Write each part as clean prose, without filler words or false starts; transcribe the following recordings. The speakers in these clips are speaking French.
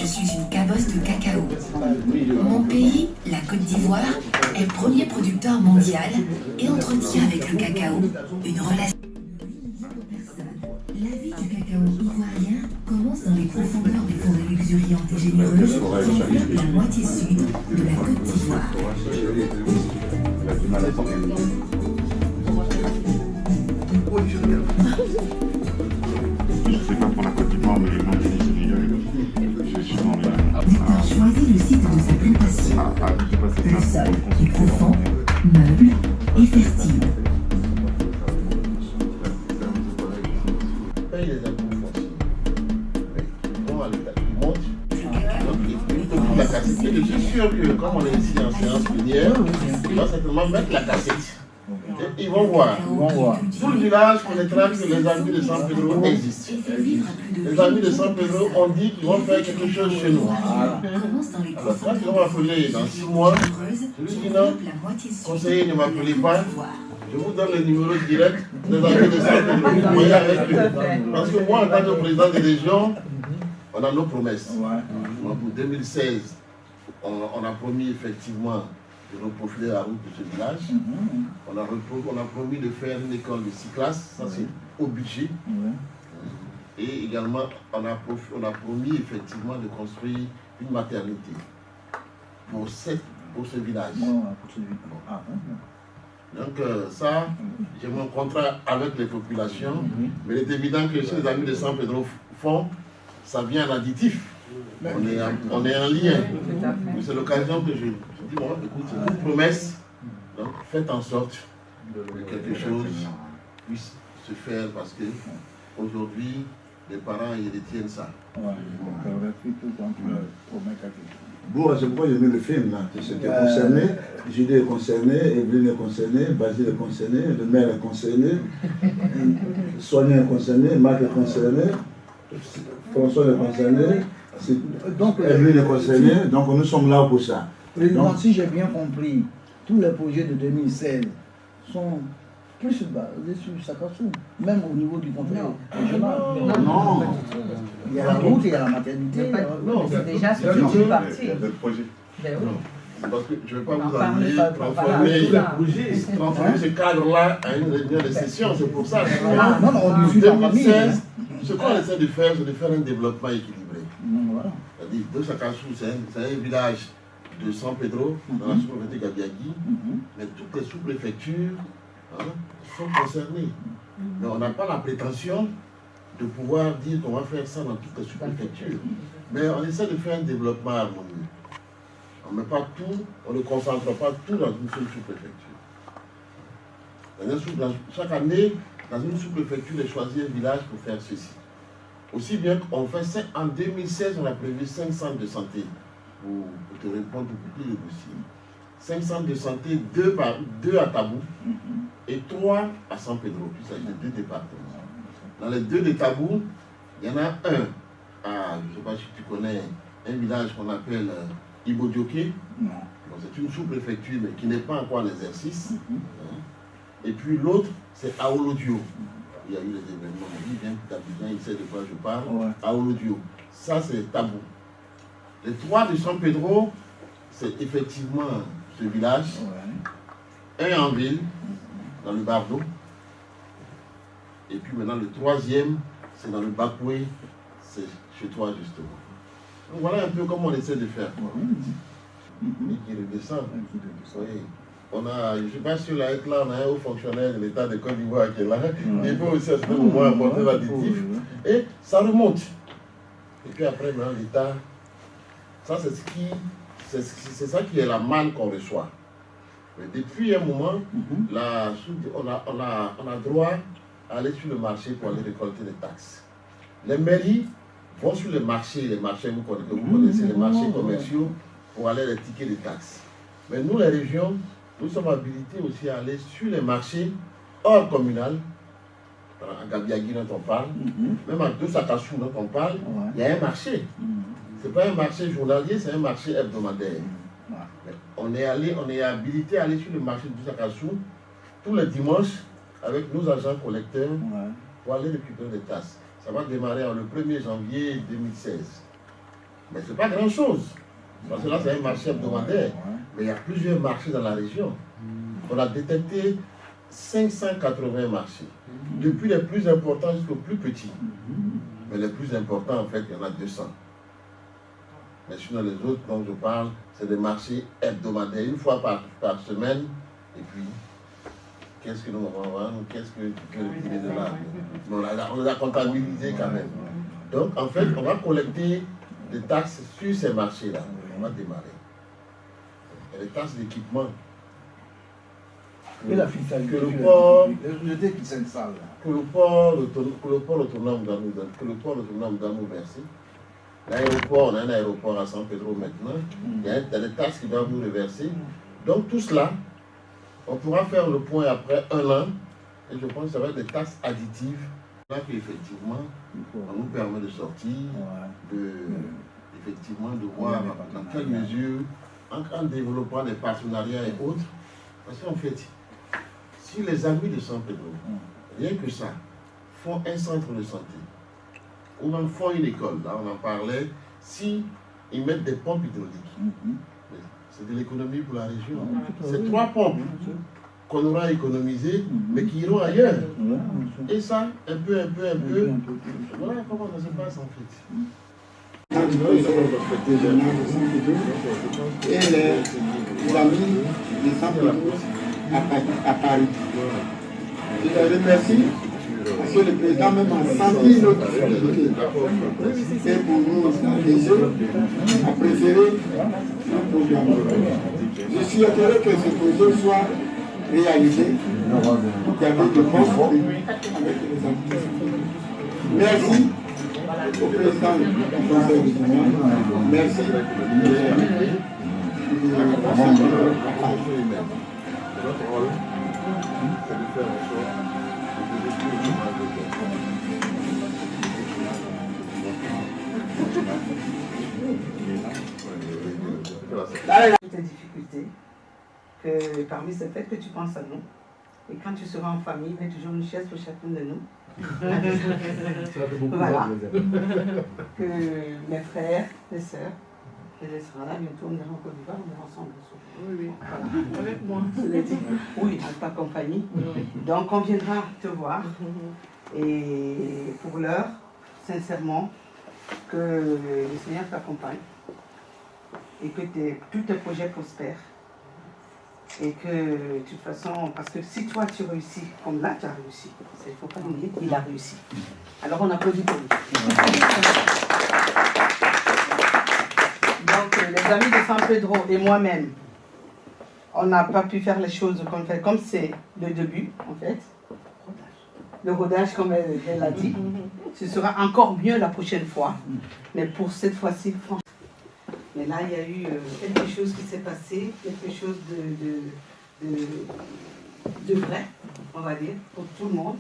je suis une cabosse de cacao. Mon pays, la Côte d'Ivoire, est premier producteur mondial et entretient avec le cacao une relation. La vie du cacao ivoirien commence dans les profondeurs des forêts luxuriantes et généreuses qui enveloppent la moitié sud de la Côte d'Ivoire. Je sais pas pour la Côte d'Ivoire, mais moi je suis dans les... Victor choisit le site de sa plantation. Le sol est profond, meuble et fertile. Paye les impôts fonciers. Ils vont à l'État, ils montent. Donc, la cassette. Et je suis sûr que, comme on est ici en séance plénière, il va certainement mettre la cassette. Et ils vont voir. Tout le village connaîtra que les amis de San Pedro existent. Les amis de San Pedro ont dit qu'ils vont faire quelque chose chez nous. Alors, quand ils vont m'appeler dans 6 mois, je lui dis non, conseiller, ne m'appelez pas. Je vous donne le numéro direct des amis de San Pedro. Vous voyez avec eux. Parce que moi, en tant que président de région, on a nos promesses. Pour 2016, on a promis effectivement de reprofiler la route de ce village. On a promis de faire une école de 6 classes, ça c'est au budget. Et également, on a promis effectivement de construire une maternité pour ce village. Donc ça, j'ai mon contrat avec les populations, mais il est évident que si les amis de San Pedro font, ça vient en additif. On est en lien. C'est l'occasion que je dis, bon, écoute, c'est une promesse. Donc faites en sorte que quelque chose puisse se faire parce que aujourd'hui, les parents, ils retiennent ça. Bon, c'est pourquoi j'ai mis le film là. C'était concerné, Julie est concernée, Evelyne est concernée, Basile est concerné, le maire est concerné, Sonia est concernée, Marc est concerné, François est concerné, Evelyne est concernée, donc nous sommes là pour ça. Président, si j'ai bien compris, tous les projets de 2016 sont plus basés sur Sakassou, même au niveau du conseil régional. Non. Il y a la route, il y a la maternité. Non, c'est déjà ce qui est parti. Le projet. Ben oui. Parce que je ne vais pas vous amener transformer ce cadre-là à une réunion de session, c'est pour ça. Non, on discute en famille. 2016, ce qu'on essaie de faire, c'est de faire un développement équilibré. Voilà. C'est-à-dire, de Sakassou, c'est un village de San Pedro, dans la sous-préfecture de Gabiagui, mais toutes les sous-préfectures sont concernées. Mais on n'a pas la prétention de pouvoir dire qu'on va faire ça dans toutes les sous-préfectures. Mais on essaie de faire un développement harmonieux. On ne met pas tout, on ne concentre pas tout dans une seule sous-préfecture. Chaque année, dans une sous-préfecture, on choisit un village pour faire ceci. Aussi bien qu'on fait ça, en 2016, on a prévu 5 centres de santé. Pour te répondre beaucoup plus le dossier. 5 centres de santé, 2 à Tabou et 3 à San Pedro. Puis ça, il y a 2 départements. Dans les 2 de Tabou, il y en a un à, je ne sais pas si tu connais, un village qu'on appelle Ibodioké. C'est une sous-préfecture, mais qui n'est pas encore en exercice. Et puis l'autre, c'est Aolodio. Il y a eu les événements, il vient d'Abidjan, il sait de quoi je parle. Aolodio. Ça, c'est Tabou. Les 3 de San Pedro, c'est effectivement ce village. Un en ville, dans le Bardo. Et puis maintenant, le 3e, c'est dans le Bakoué, c'est chez toi justement. Donc voilà un peu comment on essaie de faire. Et qui redescend. Oui. On a, je ne sais pas si là, on a un haut fonctionnaire de l'État de Côte d'Ivoire qui est là. Il peut aussi à ce moment apporter l'additif. Et ça remonte. Et puis après, maintenant, l'État. Ça, c'est ça qui est la manne qu'on reçoit. Mais depuis un moment, on a droit à aller sur le marché pour aller récolter les taxes. Les mairies vont sur les marchés vous connaissez, les marchés commerciaux, pour aller les tickets de taxes. Mais nous, les régions, nous sommes habilités aussi à aller sur les marchés hors communal. À Gabiagui dont on parle, même à Sakassou dont on parle, il y a un marché. Ce n'est pas un marché journalier, c'est un marché hebdomadaire. On est habilité à aller sur le marché de Sakassou tous les dimanches avec nos agents collecteurs pour aller récupérer des tasses. Ça va démarrer le 1er janvier 2016. Mais ce n'est pas grand-chose. Parce que là, c'est un marché hebdomadaire. Mais il y a plusieurs marchés dans la région. On a détecté 580 marchés. Depuis les plus importants jusqu'aux plus petits. Mais les plus importants, en fait, il y en a 200. Mais sinon, les autres dont je parle, c'est des marchés hebdomadaires, une fois par semaine. Et puis, qu'est-ce que nous allons vendre? Qu'est-ce que tu peux retirer de là? On les a comptabilisés quand même. Donc, en fait, on va collecter des taxes sur ces marchés-là. On va démarrer. Et les taxes d'équipement. Et la fiscalité. Que le port, qui s'installe. que le port autonome d'Amou verser. L'aéroport, on a un aéroport à San Pedro maintenant. Il y a des taxes qui doivent nous reverser. Donc tout cela, on pourra faire le point après un an. Et je pense que ça va être des taxes additives. Là, effectivement, on nous permet de sortir, effectivement, de voir dans quelle mesure, en développant des partenariats et autres. Parce qu'en fait, si les amis de San Pedro, rien que ça, font un centre de santé, ou même font une école, là on en parlait, si ils mettent des pompes hydrauliques, c'est de l'économie pour la région. C'est 3 pompes qu'on aura économisées, mais qui iront ailleurs. Et ça, un peu, voilà comment ça se passe en fait. Et les amis de San Pedro à Paris. Je les remercie parce que le président même a senti notre utilité. Et pour nous, a préféré un programme. Je souhaiterais que ce projet soit réalisé pour permettre de construire avec les amis. Merci au président du Conseil régional. Merci. Notre rôle, c'est de faire en sorte Toutes tes difficultés, que parmi ces faits que tu penses à nous, et quand tu seras en famille, il y a toujours une chaise pour chacun de nous. Voilà. Que mes frères, mes sœurs, et les sera là, bientôt on ira en Côte d'Ivoire, on ira ensemble. Oui, voilà. Avec moi. Oui, avec ta compagnie. Donc on viendra te voir. Et pour l'heure, sincèrement, que le Seigneur t'accompagne et que tous tes projets prospèrent. Et que, de toute façon, parce que si toi tu réussis, comme là tu as réussi, il ne faut pas l'oublier, il a réussi. Alors on applaudit pour lui. Donc les amis de San Pedro et moi-même, on n'a pas pu faire les choses qu'on fait, comme c'est le début en fait. Le rodage, comme elle a dit, ce sera encore mieux la prochaine fois. Mais pour cette fois-ci, franchement. Mais là, il y a eu quelque chose qui s'est passé, quelque chose de vrai, on va dire, pour tout le monde.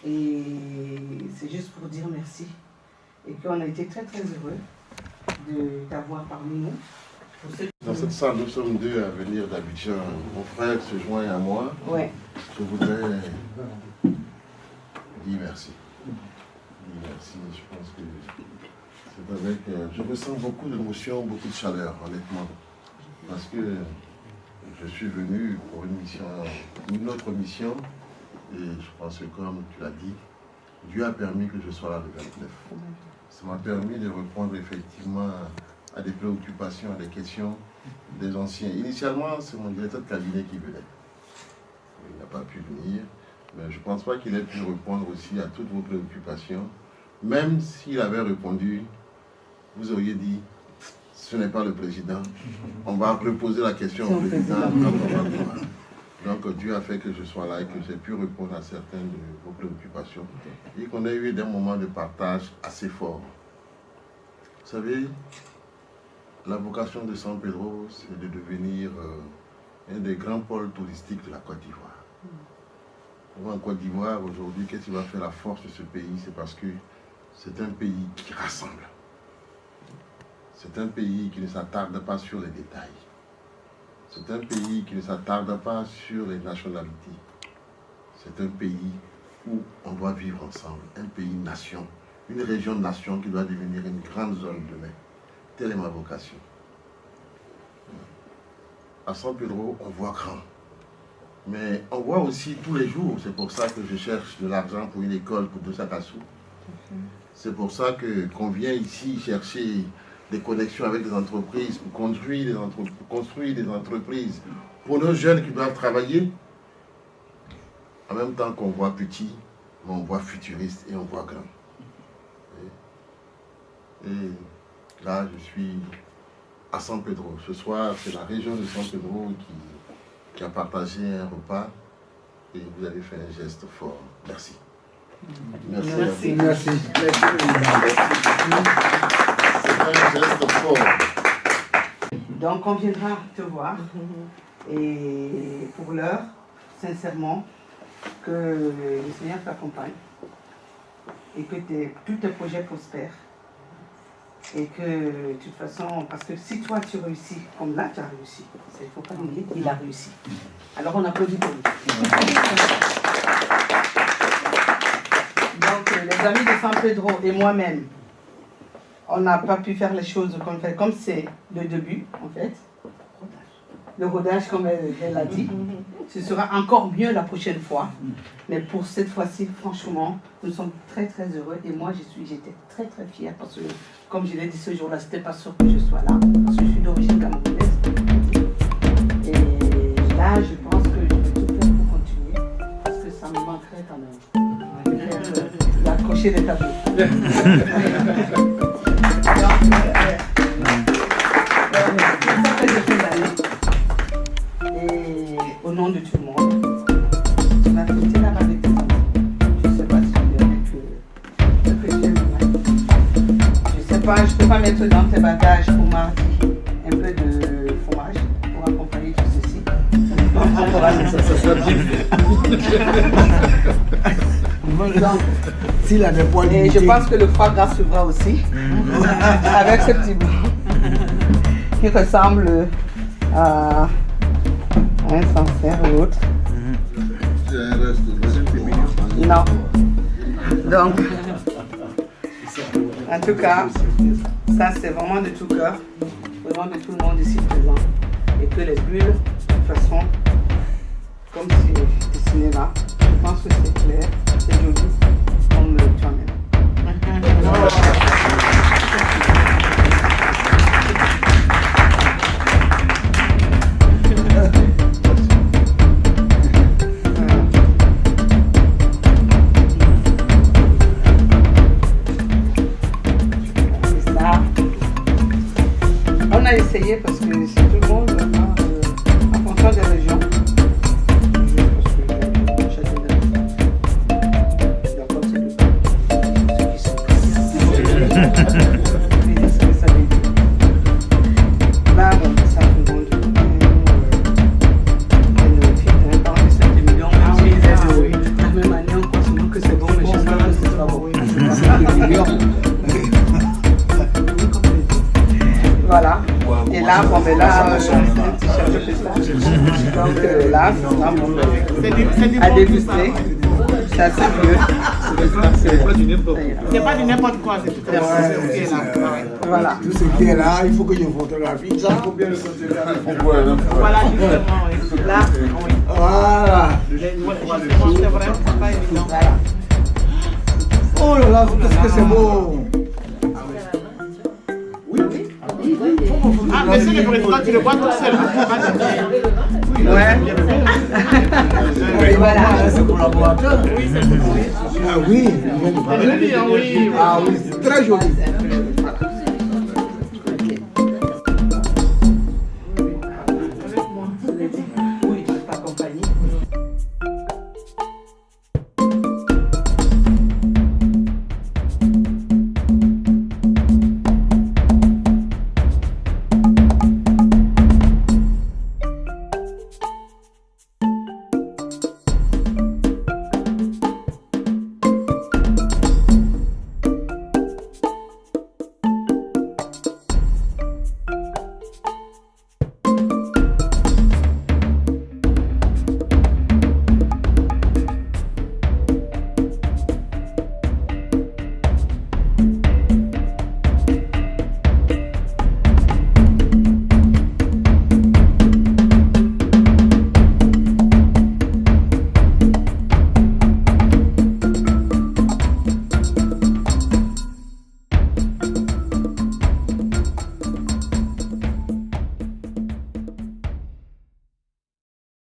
Et c'est juste pour dire merci. Et qu'on a été très très heureux de t'avoir parmi nous. Dans cette salle, nous sommes 2 à venir d'Abidjan. Mon frère se joint à moi. Ouais. Je voudrais dire merci. Dire merci, je pense que c'est avec... je ressens beaucoup d'émotions, beaucoup de chaleur, honnêtement. Parce que je suis venu pour une autre mission. Et je pense que comme tu l'as dit, Dieu a permis que je sois là le 29. Ça m'a permis de répondre effectivement à des préoccupations, à des questions des anciens. Initialement, c'est mon directeur de cabinet qui venait. Il n'a pas pu venir, mais je ne pense pas qu'il ait pu répondre aussi à toutes vos préoccupations. Même s'il avait répondu, vous auriez dit, ce n'est pas le président. On va reposer la question au président quand on va le voir. Donc Dieu a fait que je sois là et que j'ai pu répondre à certaines de vos préoccupations. Et qu'on ait eu des moments de partage assez forts. Vous savez, la vocation de San Pedro, c'est de devenir un des grands pôles touristiques de la Côte d'Ivoire. En Côte d'Ivoire, aujourd'hui, qu'est-ce qui va faire la force de ce pays? C'est parce que c'est un pays qui rassemble. C'est un pays qui ne s'attarde pas sur les détails. C'est un pays qui ne s'attarde pas sur les nationalités. C'est un pays où on doit vivre ensemble, un pays-nation, une région-nation qui doit devenir une grande zone demain. Telle est ma vocation. À San Pedro, on voit grand. Mais on voit aussi tous les jours, c'est pour ça que je cherche de l'argent pour une école pour Dosakassou. C'est pour ça qu'on vient ici chercher des connexions avec des entreprises pour construire des entreprises pour nos jeunes qui doivent travailler. En même temps qu'on voit petit, mais on voit futuriste et on voit grand. Et là, je suis à San Pedro. Ce soir, c'est la région de San Pedro qui a partagé un repas et vous avez fait un geste fort. Merci. Merci. Merci. Merci. C'est un geste fort. Donc on viendra te voir et pour l'heure, sincèrement, que le Seigneur t'accompagne et que tous tes projets prospèrent. Et que, de toute façon, parce que si toi tu réussis, comme là tu as réussi, il ne faut pas nier, il a réussi. Alors on applaudit pour lui. Donc les amis de San Pedro et moi-même, on n'a pas pu faire les choses comme c'est le début, en fait. Le rodage, comme elle l'a dit. Ce sera encore mieux la prochaine fois. Mais pour cette fois-ci, franchement, nous sommes très très heureux. Et moi, j'étais très très fière parce que, comme je l'ai dit ce jour-là, c'était pas sûr que je sois là. Parce que je suis d'origine camerounaise. Et là, je pense que je vais tout faire pour continuer. Parce que ça me manquerait quand même. D'accrocher les tableaux. Et au nom de tout le monde, tu m'as fêté là-bas avec toi. Je ne sais pas si tu veux que tu aimes. Je ne sais pas, je ne peux pas mettre dans tes bagages pour mardi un peu de fromage pour accompagner tout ceci. Ça sera bien. S'il avait pas et je pense que le foie gras suivra aussi. Avec ce petit bout qui ressemble à un sincère ou autre. Non. Donc, en tout cas, ça c'est vraiment de tout cœur, au nom de tout le monde ici présent. Et que les bulles, de toute façon, comme c'est dessiné là, je pense que c'est clair, c'est joli, comme toi-même. On a essayé parce que c'est tout le monde en fonction des régions. Là, bon, ça tout le monde. La même année, on pense que c'est bon, mais je sais pas que c'est pas bon. Voilà. Et là, bon, mais là, donc là, c'est à déguster. C'est assez mieux. C'est pas du n'importe quoi, c'est tout à fait là. Voilà. Tout ce qui est là, il faut que je photographie ça. Il faut bien le conserver. Voilà, justement, oui. Là, oui. Voilà. Justement, c'est vrai, c'est pas évident. Voilà. Oh là là, qu'est-ce que c'est beau. Ah, monsieur le président, tu le vois tout seul. Ouais. Et voilà, c'est collaborateur. Oui, c'est Ah oui, joli, hein, oui. ah oui, c'est très joli.